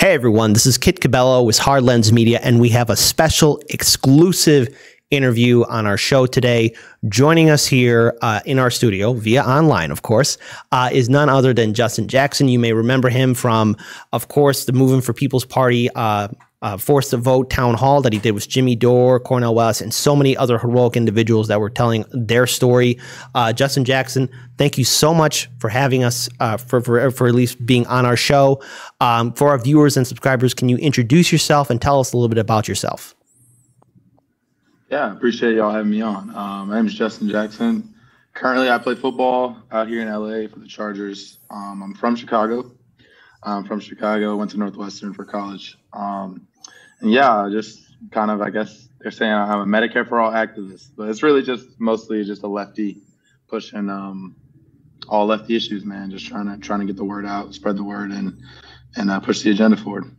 Hey everyone, this is Kit Cabello with Hard Lens Media, and we have a special exclusive interview on our show today. Joining us here in our studio, via online, of course, is none other than Justin Jackson. You may remember him from, of course, the Moving for People's Party Forced to Vote town hall that he did with Jimmy Dore, Cornel West, and so many other heroic individuals that were telling their story. Justin Jackson, thank you so much for having us, for at least being on our show. For our viewers and subscribers, can you introduce yourself and tell us a little bit about yourself? Yeah, I appreciate y'all having me on. My name is Justin Jackson. Currently, I play football out here in LA for the Chargers. I'm from Chicago. Went to Northwestern for college. And yeah, just kind of, I guess they're saying I'm a Medicare for All activist, but it's really just mostly just a lefty pushing all lefty issues, man. Just trying to get the word out, spread the word, and push the agenda forward.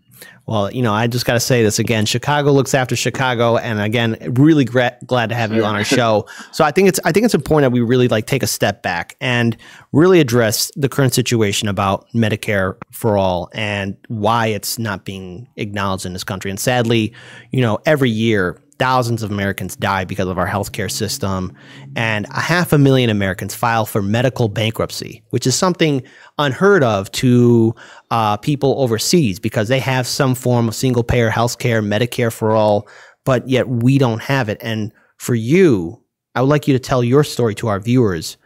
Well, you know, I just got to say this again. Chicago looks after Chicago, and again, really glad to have you on our show. So I think it's important that we really take a step back and really address the current situation about Medicare for all and why it's not being acknowledged in this country. And sadly, you know, every year thousands of Americans die because of our healthcare system, and 500,000 Americans file for medical bankruptcy, which is something unheard of to people overseas because they have some form of single-payer healthcare, Medicare for all, but yet we don't have it. And for you, I would like you to tell your story to our viewers.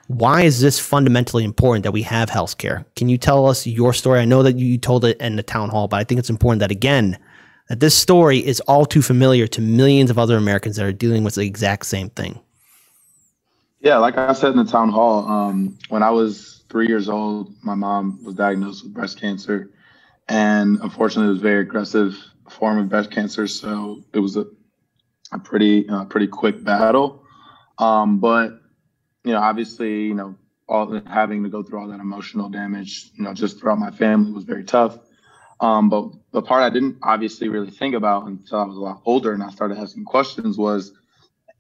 Why is this fundamentally important that we have healthcare? Can you tell us your story? I know that you told it in the town hall, but I think it's important that, again, that this story is all too familiar to millions of other Americans that are dealing with the exact same thing. Yeah, like I said in the town hall, when I was 3 years old, my mom was diagnosed with breast cancer. And unfortunately, it was a very aggressive form of breast cancer. So it was a pretty quick battle. But, you know, obviously, you know, having to go through all that emotional damage, you know, just throughout my family was very tough. But the part I didn't obviously really think about until I was a lot older and I started asking questions was,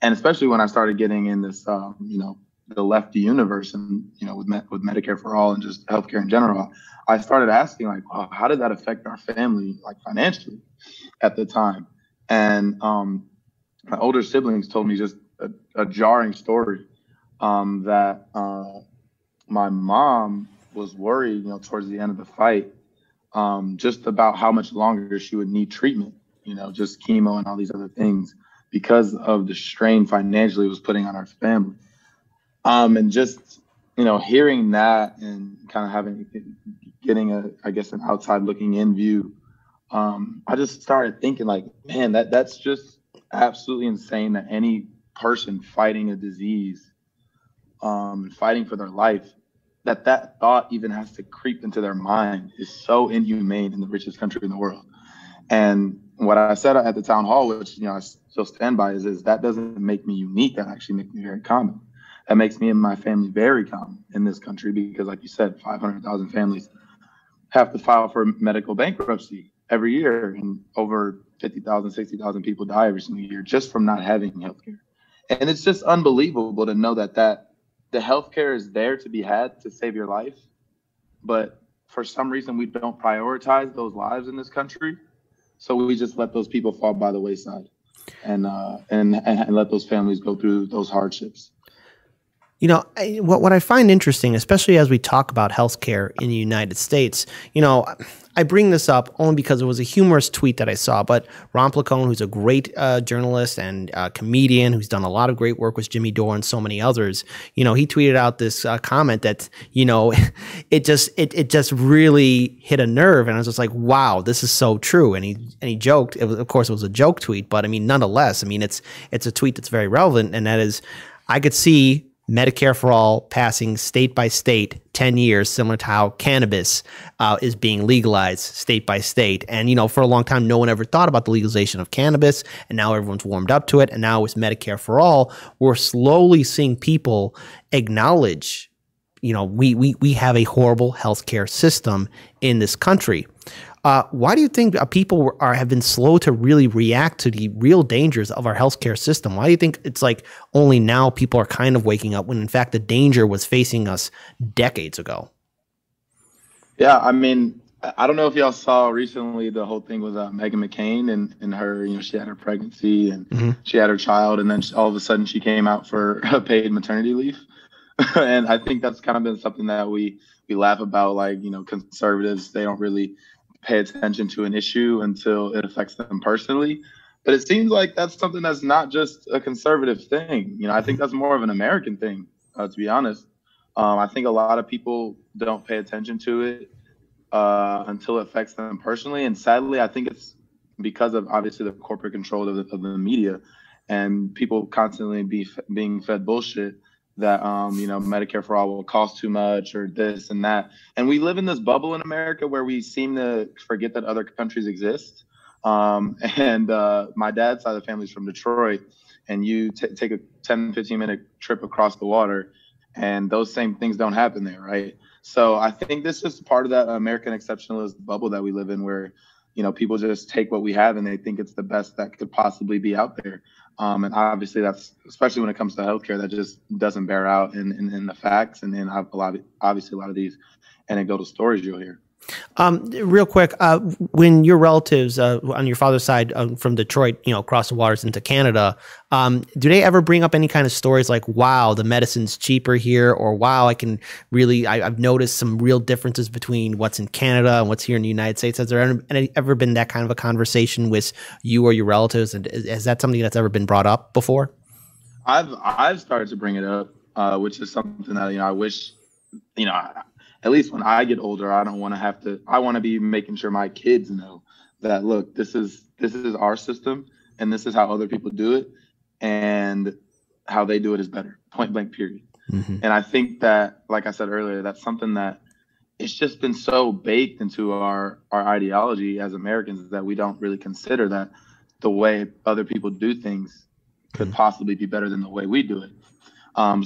and especially when I started getting in this, you know, the lefty universe and, you know, with Medicare for all and just healthcare in general, I started asking, like, well, how did that affect our family, like financially at the time? And my older siblings told me just a jarring story that my mom was worried, you know, towards the end of the fight, just about how much longer she would need treatment, you know, just chemo and all these other things because of the strain financially it was putting on our family. And just, you know, hearing that and kind of getting I guess an outside looking in view, I just started thinking like, man, that's just absolutely insane that any person fighting a disease, fighting for their life, that thought even has to creep into their mind is so inhumane in the richest country in the world. And what I said at the town hall, which, you know, I still stand by, is that doesn't make me unique. That actually makes me very common. That makes me and my family very common in this country because, like you said, 500,000 families have to file for medical bankruptcy every year, and over 50,000, 60,000 people die every single year just from not having health care. And it's just unbelievable to know that the healthcare is there to be had to save your life, but for some reason we don't prioritize those lives in this country, so we just let those people fall by the wayside, and let those families go through those hardships. You know, what I find interesting, especially as we talk about healthcare in the United States, you know, I bring this up only because it was a humorous tweet that I saw, but Ron Placone, who's a great journalist and comedian who's done a lot of great work with Jimmy Dore and so many others, you know, he tweeted out this comment that, you know, it just really hit a nerve. And I was just like, wow, this is so true. And he joked, of course it was a joke tweet, but I mean, nonetheless, I mean, it's a tweet that's very relevant. And that is, I could see Medicare for all passing state by state 10 years, similar to how cannabis is being legalized state by state. And, you know, for a long time, no one ever thought about the legalization of cannabis. And now everyone's warmed up to it. And now with Medicare for all, we're slowly seeing people acknowledge, you know, we have a horrible healthcare system in this country. Why do you think people have been slow to really react to the real dangers of our healthcare system? Why do you think it's like only now people are kind of waking up when in fact the danger was facing us decades ago? Yeah, I mean, I don't know if y'all saw recently the whole thing with Meghan McCain and her, she had her pregnancy and Hmm. she had her child, and then all of a sudden she came out for a paid maternity leave. And I think that's kind of been something that we laugh about, like, conservatives, they don't really pay attention to an issue until it affects them personally. But it seems like that's something that's not just a conservative thing. I think that's more of an American thing, to be honest. I think a lot of people don't pay attention to it until it affects them personally. And sadly, I think it's because of obviously the corporate control of the media and people constantly being fed bullshit that Medicare for all will cost too much or this and that. And we live in this bubble in America where we seem to forget that other countries exist. And my dad's side of the family is from Detroit, and you take a 10-15 minute trip across the water, and those same things don't happen there, right? So I think this is part of that American exceptionalist bubble that we live in, where people just take what we have and they think it's the best that could possibly be out there. And obviously, that's especially when it comes to healthcare, that just doesn't bear out in the facts, and then obviously a lot of these anecdotal stories you'll hear. Real quick, when your relatives on your father's side from Detroit, across the waters into Canada, do they ever bring up any kind of stories like, wow, the medicine's cheaper here, or wow, I've noticed some real differences between what's in Canada and what's here in the United States? Has there ever been that kind of a conversation with you or your relatives? And is that something that's ever been brought up before? I've started to bring it up, which is something that I wish, at least when I get older, I don't want to have to. I want to be making sure my kids know that, look, this is our system, and this is how other people do it, and how they do it is better. Point blank, period. Mm-hmm. And I think that, like I said earlier, that's something that it's just been so baked into our ideology as Americans that we don't really consider that the way other people do things could possibly be better than the way we do it.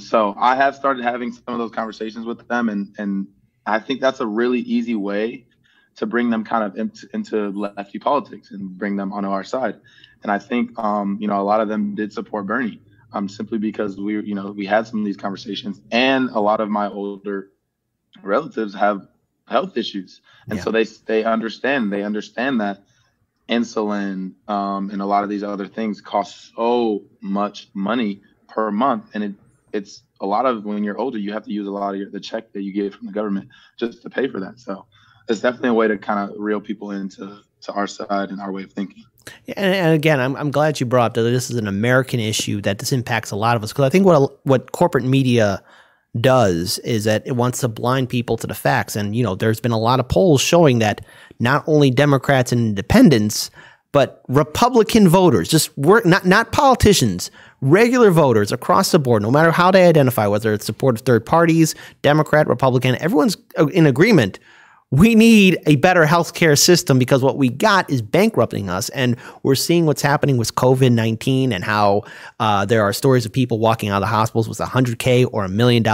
So I have started having some of those conversations with them, and I think that's a really easy way to bring them kind of into lefty politics and bring them onto our side. And I think, a lot of them did support Bernie, simply because we had some of these conversations, and a lot of my older relatives have health issues. And so they understand that insulin, and a lot of these other things cost so much money per month. And it's a lot of, when you're older, you have to use a lot of the check that you get from the government just to pay for that. So it's definitely a way to kind of reel people into our side and our way of thinking. And again, I'm glad you brought up that this is an American issue, that this impacts a lot of us, because I think what corporate media does is that it wants to blind people to the facts. And, there's been a lot of polls showing that not only Democrats and independents, but Republican voters, not politicians, regular voters across the board, no matter how they identify, whether it's support of third parties, Democrat, Republican, everyone's in agreement. We need a better healthcare system because what we got is bankrupting us. And we're seeing what's happening with COVID-19 and how there are stories of people walking out of the hospitals with $100K or $1 million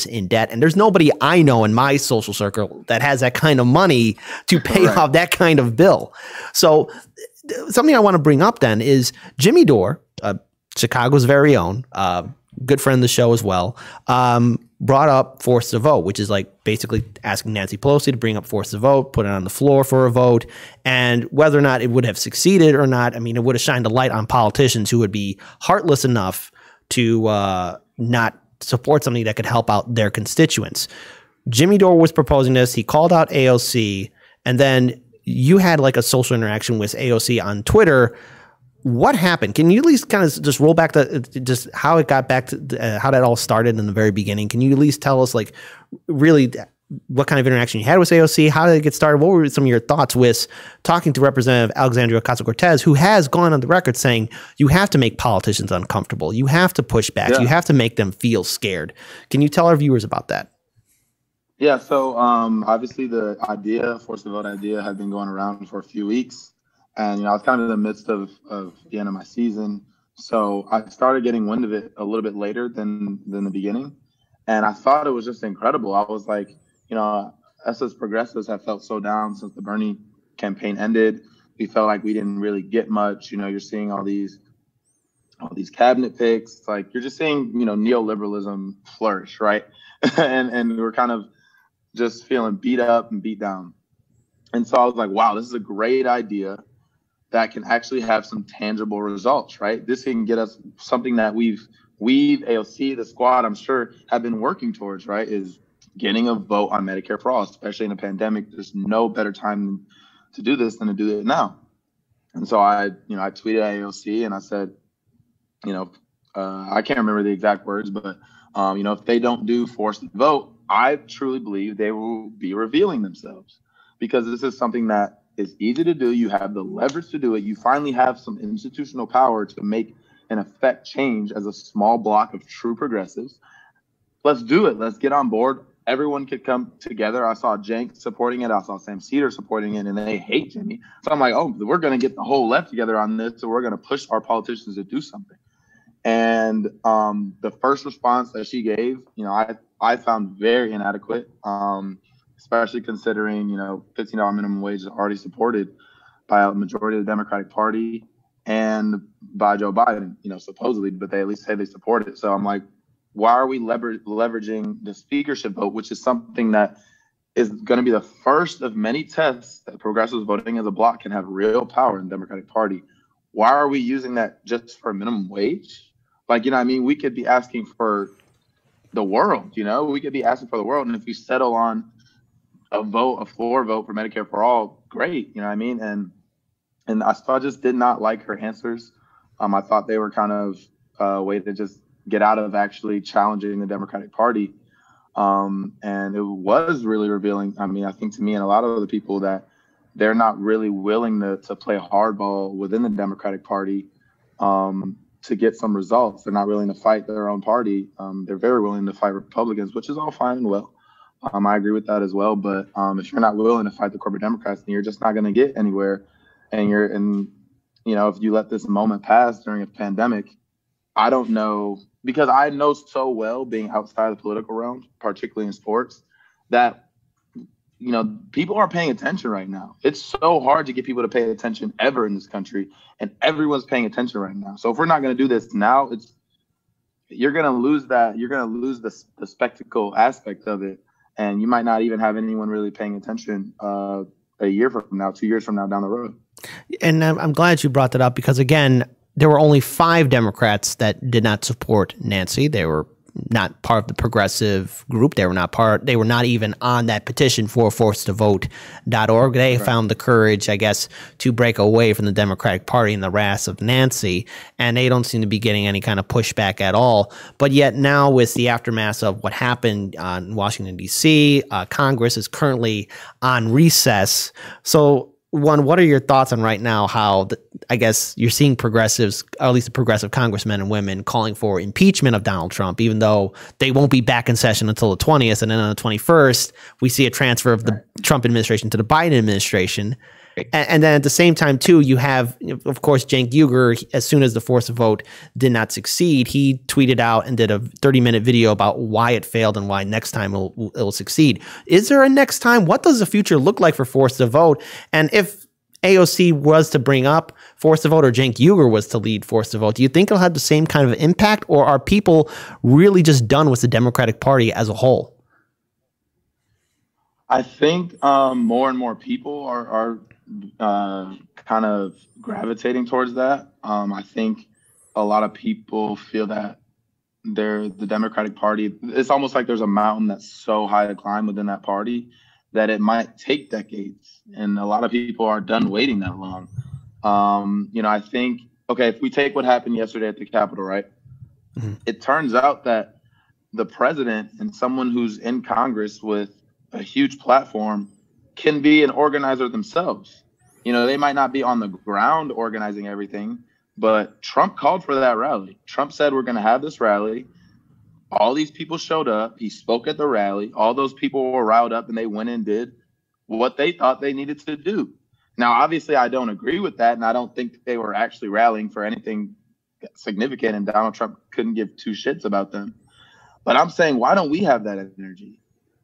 in debt. And there's nobody I know in my social circle that has that kind of money to pay off that kind of bill. So something I want to bring up then is Jimmy Dore, Chicago's very own, good friend of the show as well, brought up force to vote, which is like basically asking Nancy Pelosi to bring up force to vote, put it on the floor for a vote, and whether or not it would have succeeded or not, I mean, it would have shined a light on politicians who would be heartless enough to not support something that could help out their constituents. Jimmy Dore was proposing this. He called out AOC, and then you had like a social interaction with AOC on Twitter. What happened? Can you at least kind of just roll back just how it got back to how that all started in the very beginning? Can you at least tell us like really what kind of interaction you had with AOC? How did it get started? What were some of your thoughts with talking to Representative Alexandria Ocasio-Cortez, who has gone on the record saying you have to make politicians uncomfortable. You have to push back. You have to make them feel scared. Can you tell our viewers about that? Yeah, so obviously the force to vote idea had been going around for a few weeks. And, I was kind of in the midst of the end of my season. So I started getting wind of it a little bit later than the beginning. And I thought it was just incredible. I was like, us as progressives have felt so down since the Bernie campaign ended. We felt like we didn't really get much. You're seeing all these cabinet picks. It's like you're just seeing, neoliberalism flourish, right? and we're kind of just feeling beat up and beat down. And so I was like, wow, this is a great idea that can actually have some tangible results, right? This can get us something that we AOC, the squad, I'm sure, have been working towards, right? Is getting a vote on Medicare for all, especially in a pandemic. There's no better time to do this than to do it now. And so I tweeted at AOC and I said, I can't remember the exact words, but if they don't do forced vote, I truly believe they will be revealing themselves, because this is something that is easy to do. You have the leverage to do it. You finally have some institutional power to make and affect change as a small block of true progressives. Let's do it. Let's get on board. Everyone could come together. I saw Cenk supporting it. I saw Sam Cedar supporting it, and they hate Jimmy. So I'm like, oh, we're going to get the whole left together on this. So we're going to push our politicians to do something. And the first response that she gave, I found very inadequate, especially considering, $15 minimum wage is already supported by a majority of the Democratic Party and by Joe Biden, supposedly, but they at least say they support it. So I'm like, why are we leveraging the speakership vote, which is something that is going to be the first of many tests that progressives voting as a bloc can have real power in the Democratic Party? Why are we using that just for a minimum wage? Like, we could be asking for the world, we could be asking for the world. And if we settle on a floor vote for Medicare for all, great, And I just did not like her answers. I thought they were kind of a way to just get out of actually challenging the Democratic Party. And it was really revealing. I think to me and a lot of other people that they're not really willing to play hardball within the Democratic Party to get some results. They're not willing to fight their own party. They're very willing to fight Republicans, which is all fine and well. I agree with that as well. But if you're not willing to fight the corporate Democrats, then you're just not going to get anywhere. And if you let this moment pass during a pandemic, I don't know, because I know so well, being outside the political realm, particularly in sports, that people aren't paying attention right now. It's so hard to get people to pay attention ever in this country, and everyone's paying attention right now. So if we're not going to do this now, you're going to lose that. You're going to lose the spectacle aspect of it, and you might not even have anyone really paying attention a year from now, 2 years from now down the road. And I'm glad you brought that up, because again, there were only 5 Democrats that did not support Nancy. They were not part of the progressive group. They were not even on that petition for forcedtovote.org. They found the courage, I guess, to break away from the Democratic Party and the wrath of Nancy, and they don't seem to be getting any kind of pushback at all. But yet now, with the aftermath of what happened in Washington, D.C., Congress is currently on recess. So, one, what are your thoughts on right now how I guess you're seeing progressives, or at least the progressive congressmen and women, calling for impeachment of Donald Trump, even though they won't be back in session until the 20th, and then on the 21st, we see a transfer of the Trump administration to the Biden administration. And then at the same time, too, you have, of course, Cenk Uygur. As soon as the forced vote did not succeed, he tweeted out and did a 30-minute video about why it failed and why next time it'll succeed. Is there a next time? What does the future look like for forced to vote? And if AOC was to bring up forced to vote, or Cenk Uygur was to lead forced to vote, do you think it'll have the same kind of impact, or are people really just done with the Democratic Party as a whole? I think more and more people are kind of gravitating towards that. I think a lot of people feel that the Democratic Party, it's almost like there's a mountain that's so high to climb within that party that it might take decades. And a lot of people are done waiting that long. I think, okay, if we take what happened yesterday at the Capitol, right? Mm-hmm. It turns out that the president and someone who's in Congress with a huge platform can be an organizer themselves. They might not be on the ground organizing everything, but Trump called for that rally. Trump said, we're going to have this rally. All these people showed up. He spoke at the rally. All those people were riled up, and they went and did what they thought they needed to do. Now, obviously, I don't agree with that, and I don't think they were actually rallying for anything significant, and Donald Trump couldn't give 2 shits about them. But I'm saying, why don't we have that energy?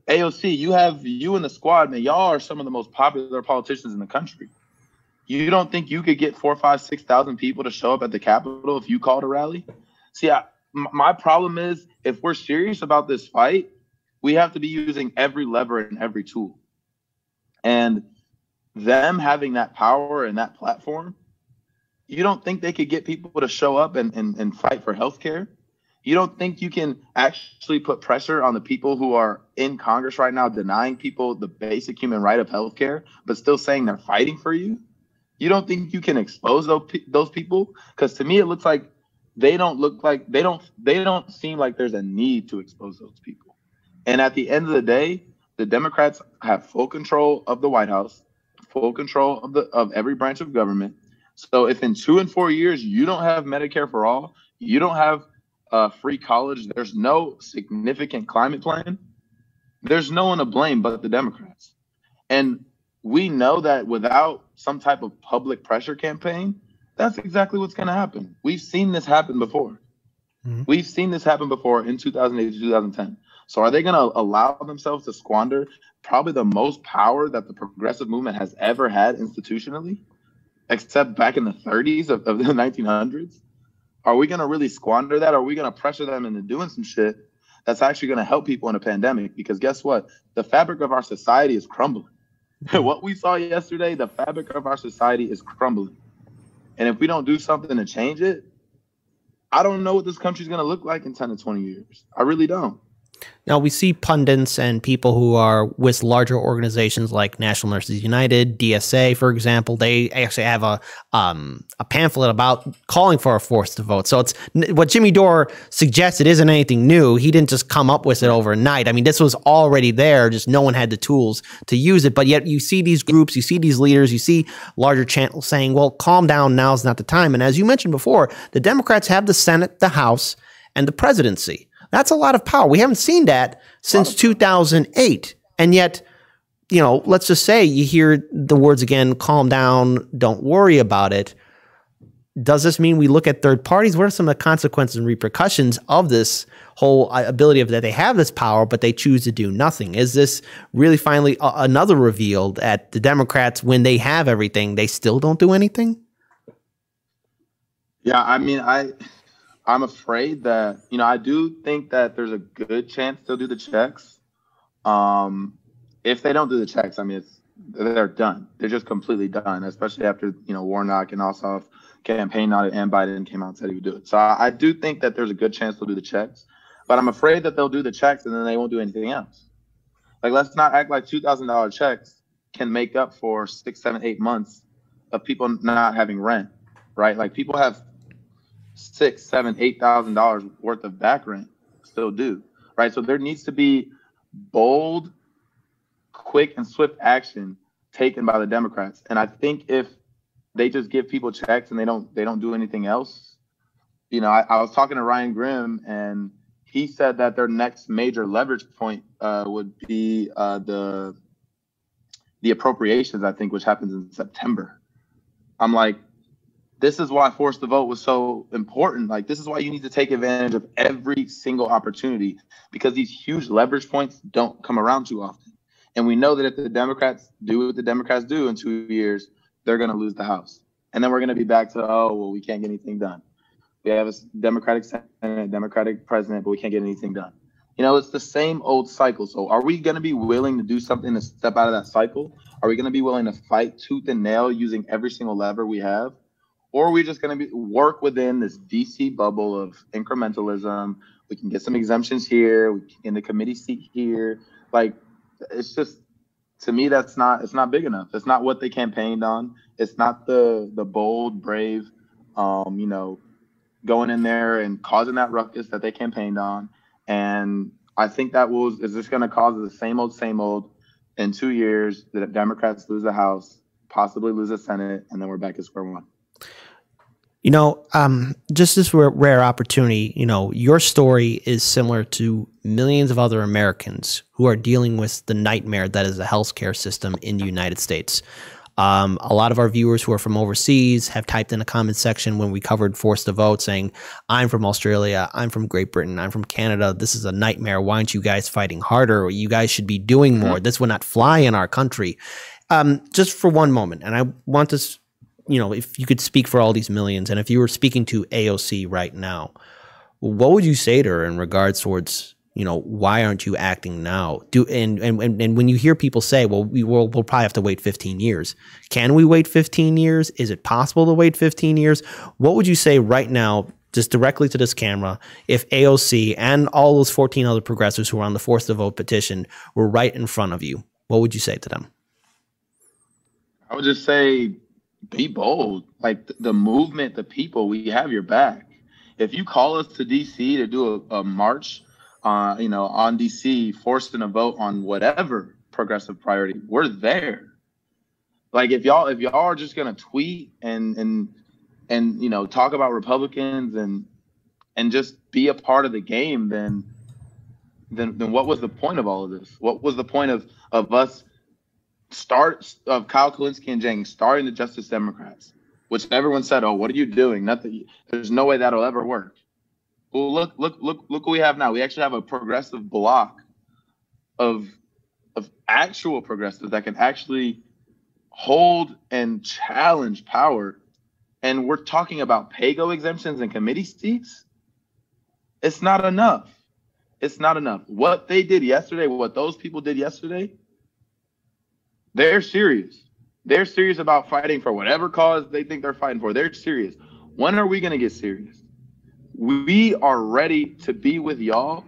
AOC, you and the squad, man, y'all are some of the most popular politicians in the country. You don't think you could get 4,000, 5,000, 6,000 people to show up at the Capitol if you called a rally? See, my problem is, if we're serious about this fight, we have to be using every lever and every tool. And them having that power and that platform, you don't think they could get people to show up and fight for healthcare? You don't think you can actually put pressure on the people who are in Congress right now denying people the basic human right of healthcare, but still saying they're fighting for you? You don't think you can expose those people? Because to me, it looks like they don't seem like there's a need to expose those people. And at the end of the day, the Democrats have full control of the White House, full control of every branch of government. So if in 2 and 4 years you don't have Medicare for all, you don't have free college, there's no significant climate plan, there's no one to blame but the Democrats. And we know that without some type of public pressure campaign, that's exactly what's going to happen. We've seen this happen before. We've seen this happen before in 2008 to 2010. So are they going to allow themselves to squander probably the most power that the progressive movement has ever had institutionally, except back in the 30s of the 1900s? Are we going to really squander that? Or are we going to pressure them into doing some shit that's actually going to help people in a pandemic? Because guess what? The fabric of our society is crumbling. What we saw yesterday, the fabric of our society is crumbling. And if we don't do something to change it, I don't know what this country's going to look like in 10 to 20 years. I really don't. Now, we see pundits and people who are with larger organizations like National Nurses United, DSA, for example. They actually have a pamphlet about calling for a forced vote. So it's what Jimmy Dore suggested isn't anything new. He didn't just come up with it overnight. I mean, this was already there, just no one had the tools to use it. But yet you see these groups, you see these leaders, you see larger channels saying, well, calm down, now's not the time. And as you mentioned before, the Democrats have the Senate, the House, and the presidency. That's a lot of power. We haven't seen that since 2008. And yet, you know, let's just say you hear the words again, calm down, don't worry about it. Does this mean we look at third parties? What are some of the consequences and repercussions of this whole ability of that they have this power, but they choose to do nothing? Is this really finally another reveal that the Democrats, when they have everything, they still don't do anything? Yeah, I mean, I'm afraid that, you know, I do think that there's a good chance they'll do the checks. If they don't do the checks, I mean, they're done. They're just completely done, especially after, you know, Warnock and Ossoff campaigned on it and Biden came out and said he would do it. So I do think that there's a good chance they'll do the checks, but I'm afraid that they'll do the checks and then they won't do anything else. Like, let's not act like $2,000 checks can make up for 6, 7, 8 months of people not having rent, right? Like, people have $6,000, $7,000, $8,000 worth of back rent, still do, right? So there needs to be bold, quick, and swift action taken by the Democrats. And I think if they just give people checks and they don't do anything else, you know, I was talking to Ryan Grimm and he said that their next major leverage point would be the appropriations, I think, which happens in September. I'm like, this is why forced to vote was so important. Like, this is why you need to take advantage of every single opportunity, because these huge leverage points don't come around too often. And we know that if the Democrats do what the Democrats do in 2 years, they're going to lose the House. And then we're going to be back to, oh, well, we can't get anything done. We have a Democratic Senate, Democratic president, but we can't get anything done. You know, it's the same old cycle. So are we going to be willing to do something to step out of that cycle? Are we going to be willing to fight tooth and nail using every single lever we have? Or are we just going to work within this DC bubble of incrementalism? We can get some exemptions here. We can get the committee seat here. Like, it's just, to me, it's not big enough. It's not what they campaigned on. It's not the bold, brave, you know, going in there and causing that ruckus that they campaigned on. And I think that is just going to cause the same old. In 2 years, the Democrats lose the House, possibly lose the Senate, and then we're back at square one. You know, just this rare opportunity, you know, your story is similar to millions of other Americans who are dealing with the nightmare that is the healthcare system in the United States. A lot of our viewers who are from overseas have typed in a comment section when we covered Forced to Vote saying, I'm from Australia, I'm from Great Britain, I'm from Canada. This is a nightmare. Why aren't you guys fighting harder? You guys should be doing more. This would not fly in our country. Just for one moment, and I want to, you know, if you could speak for all these millions, and if you were speaking to AOC right now, what would you say to her in regards towards, why aren't you acting now? And when you hear people say, well, we'll probably have to wait 15 years. Can we wait 15 years? Is it possible to wait 15 years? What would you say right now, just directly to this camera, if AOC and all those 14 other progressives who are on the Force the Vote petition were right in front of you? What would you say to them? I would just say, be bold. Like the movement, the people, we have your back. If you call us to DC to do a march, on DC, forcing a vote on whatever progressive priority, we're there. Like if y'all are just gonna tweet and talk about Republicans and just be a part of the game, then what was the point of all of this? What was the point of us of Kyle Kulinski and Jang starting the Justice Democrats, which everyone said, oh, what are you doing? Nothing. There's no way that'll ever work. Well, look what we have now. We actually have a progressive block of actual progressives that can actually hold and challenge power. And we're talking about pay-go exemptions and committee seats. It's not enough. It's not enough. What they did yesterday, what those people did yesterday, they're serious. They're serious about fighting for whatever cause they think they're fighting for. They're serious. When are we going to get serious? We are ready to be with y'all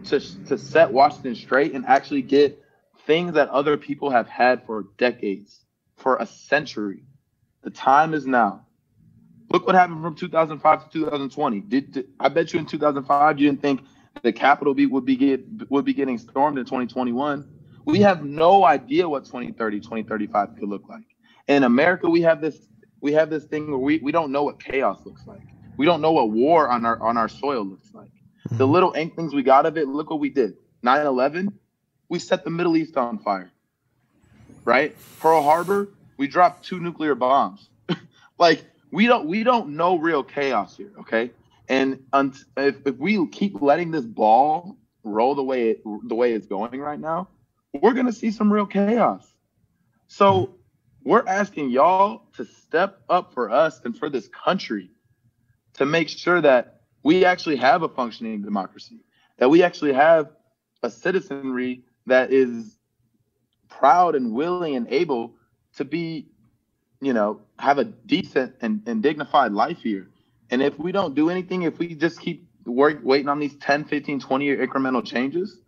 to set Washington straight and actually get things that other people have had for decades, for a century. The time is now. Look what happened from 2005 to 2020. I bet you in 2005 you didn't think the Capitol would be getting stormed in 2021. We have no idea what 2030, 2035 could look like. In America, we have this thing where we don't know what chaos looks like. We don't know what war on our soil looks like. The little inklings we got of it, look what we did. 9/11, we set the Middle East on fire, right? Pearl Harbor, we dropped 2 nuclear bombs. Like we don't know real chaos here, okay? And if we keep letting this ball roll the way it's going right now, we're gonna see some real chaos. So we're asking y'all to step up for us and for this country to make sure that we actually have a functioning democracy, that we actually have a citizenry that is proud and willing and able to be, have a decent and dignified life here. And if we don't do anything, if we just keep waiting on these 10, 15, 20-year incremental changes,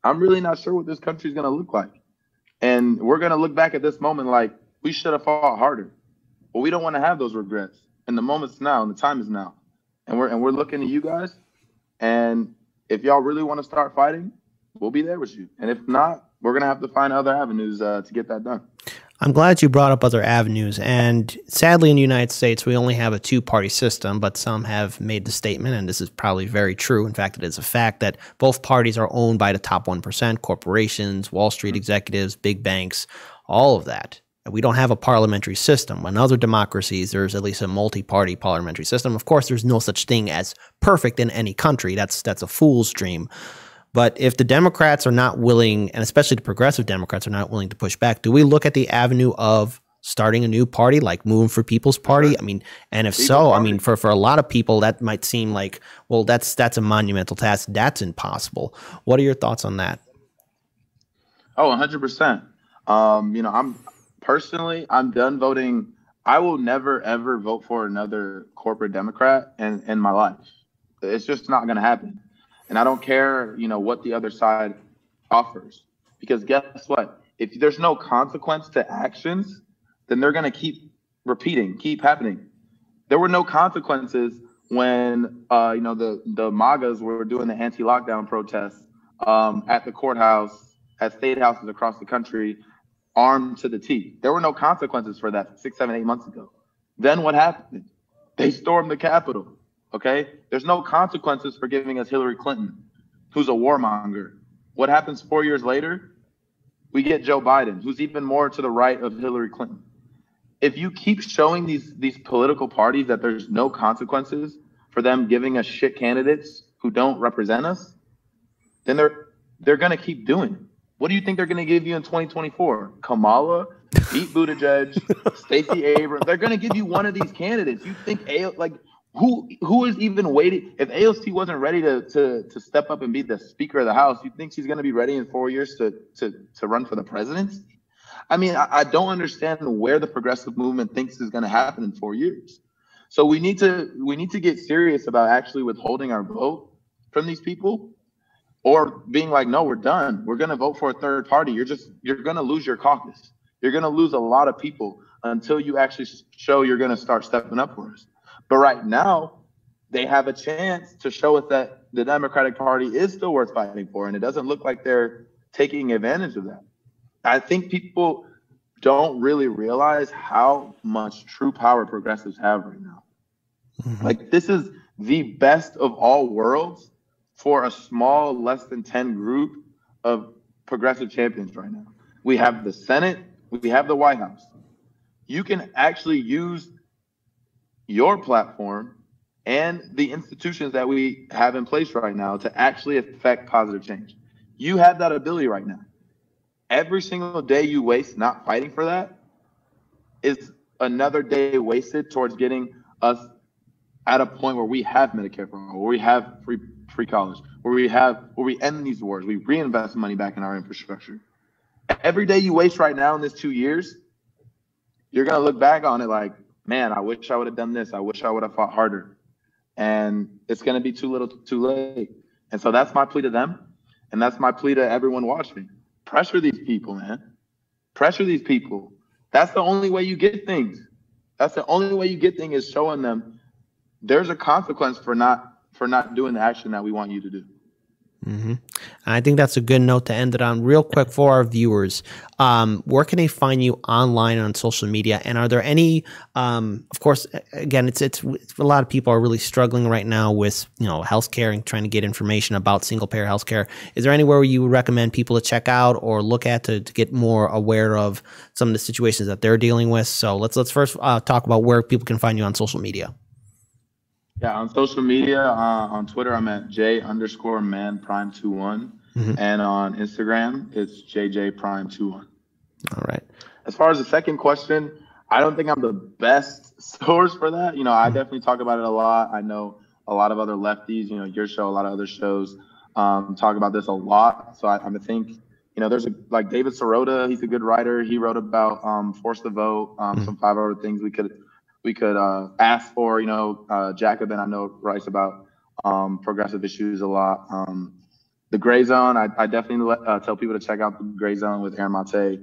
I'm really not sure what this country is going to look like. And we're going to look back at this moment like we should have fought harder. But we don't want to have those regrets. And the moment's now, and the time is now. And we're looking at you guys. And if y'all really want to start fighting, we'll be there with you. And if not, we're going to have to find other avenues to get that done. I'm glad you brought up other avenues. And sadly, in the United States, we only have a 2-party system, but some have made the statement, and this is probably very true. In fact, it is a fact that both parties are owned by the top 1%, corporations, Wall Street executives, big banks, all of that. We don't have a parliamentary system. In other democracies, there's at least a multi-party parliamentary system. Of course, there's no such thing as perfect in any country. That's a fool's dream. But if the Democrats are not willing, and especially the progressive Democrats are not willing to push back, do we look at the avenue of starting a new party, like Moving for People's Party? I mean, and if so, I mean, for a lot of people, that might seem like, well, that's a monumental task. That's impossible. What are your thoughts on that? Oh, 100%. I'm done voting. I will never, ever vote for another corporate Democrat in my life. It's just not going to happen. And I don't care, what the other side offers. Because guess what? If there's no consequence to actions, then they're going to keep repeating, keep happening. There were no consequences when, the MAGAs were doing the anti-lockdown protests at the courthouse, at state houses across the country, armed to the teeth. There were no consequences for that 6, 7, 8 months ago. Then what happened? They stormed the Capitol. Okay? There's no consequences for giving us Hillary Clinton, who's a warmonger. What happens 4 years later? We get Joe Biden, who's even more to the right of Hillary Clinton. If you keep showing these political parties that there's no consequences for them giving us shit candidates who don't represent us, then they're going to keep doing it. What do you think they're going to give you in 2024? Kamala, Pete Buttigieg, Stacey Abrams. They're going to give you one of these candidates. You think who is even waiting? If AOC wasn't ready to step up and be the Speaker of the House, you think she's going to be ready in 4 years to run for the presidency? I mean, I don't understand where the progressive movement thinks is going to happen in 4 years. So we need to get serious about actually withholding our vote from these people, or being like, no, we're done. We're going to vote for a third party. You're going to lose your caucus. You're going to lose a lot of people until you actually show you're going to start stepping up for us. But right now, they have a chance to show us that the Democratic Party is still worth fighting for, and it doesn't look like they're taking advantage of that. I think people don't really realize how much true power progressives have right now. Mm-hmm. Like, this is the best of all worlds for a small, less than 10 group of progressive champions right now. We have the Senate, we have the White House. You can actually use your platform and the institutions that we have in place right now to actually affect positive change. You have that ability right now. Every single day you waste not fighting for that is another day wasted towards getting us at a point where we have Medicare for all, where we have free college, where we end these wars, we reinvest money back in our infrastructure. Every day you waste right now in this 2 years, you're gonna look back on it like, man, I wish I would have done this. I wish I would have fought harder. And it's gonna be too little, too late. And so that's my plea to them, and that's my plea to everyone watching. Pressure these people, man. Pressure these people. That's the only way you get things. That's the only way you get things, is showing them there's a consequence for not doing the action that we want you to do. Mm-hmm. I think that's a good note to end it on. Real quick for our viewers, where can they find you online on social media? And are there any, of course, again, it's a lot of people are really struggling right now with, healthcare and trying to get information about single payer healthcare. Is there anywhere you would recommend people to check out or look at to get more aware of some of the situations that they're dealing with? So let's first talk about where people can find you on social media. Yeah, on social media, on Twitter, I'm at J_manprime21. Mm-hmm. And on Instagram, it's JJPrime21. All right. As far as the second question, I don't think I'm the best source for that. I definitely talk about it a lot. I know a lot of other lefties, your show, a lot of other shows talk about this a lot. So I think, there's like David Sirota, he's a good writer. He wrote about Force the Vote, some 5 other things we could ask for. Jacobin, I know, writes about progressive issues a lot. The Gray Zone, I definitely tell people to check out the Gray Zone with Aaron Mate,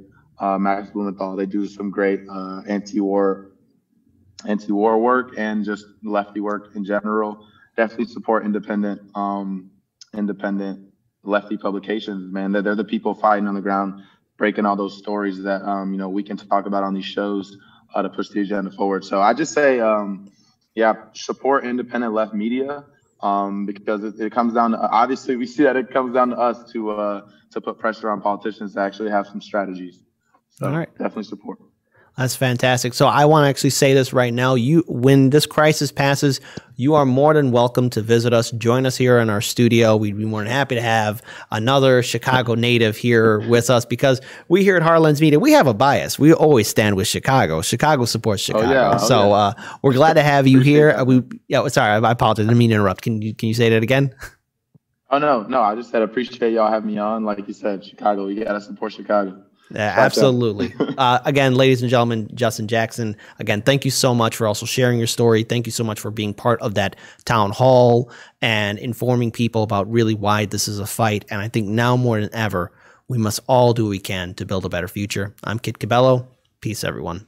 Max Blumenthal. They do some great anti-war work and just lefty work in general. Definitely support independent lefty publications, man. They're the people fighting on the ground, breaking all those stories that we can talk about on these shows to push the agenda forward. So I just say, support independent left media, because it comes down to, obviously we see that it comes down to us to put pressure on politicians to actually have some strategies. So all right. Definitely support. That's fantastic. So I want to actually say this right now. When this crisis passes, you are more than welcome to visit us. Join us here in our studio. We'd be more than happy to have another Chicago native here with us, because we here at Heartlands Media, we have a bias. We always stand with Chicago. Chicago supports Chicago. We're glad to have you here. Sorry, I apologize. I didn't mean to interrupt. Can you say that again? Oh, no. I just said appreciate y'all having me on. Like you said, Chicago, you got to support Chicago. Yeah, absolutely. Again, ladies and gentlemen, Justin Jackson, again, thank you so much for also sharing your story. Thank you so much for being part of that town hall and informing people about really why this is a fight. And I think now more than ever, we must all do what we can to build a better future. I'm Kit Cabello. Peace, everyone.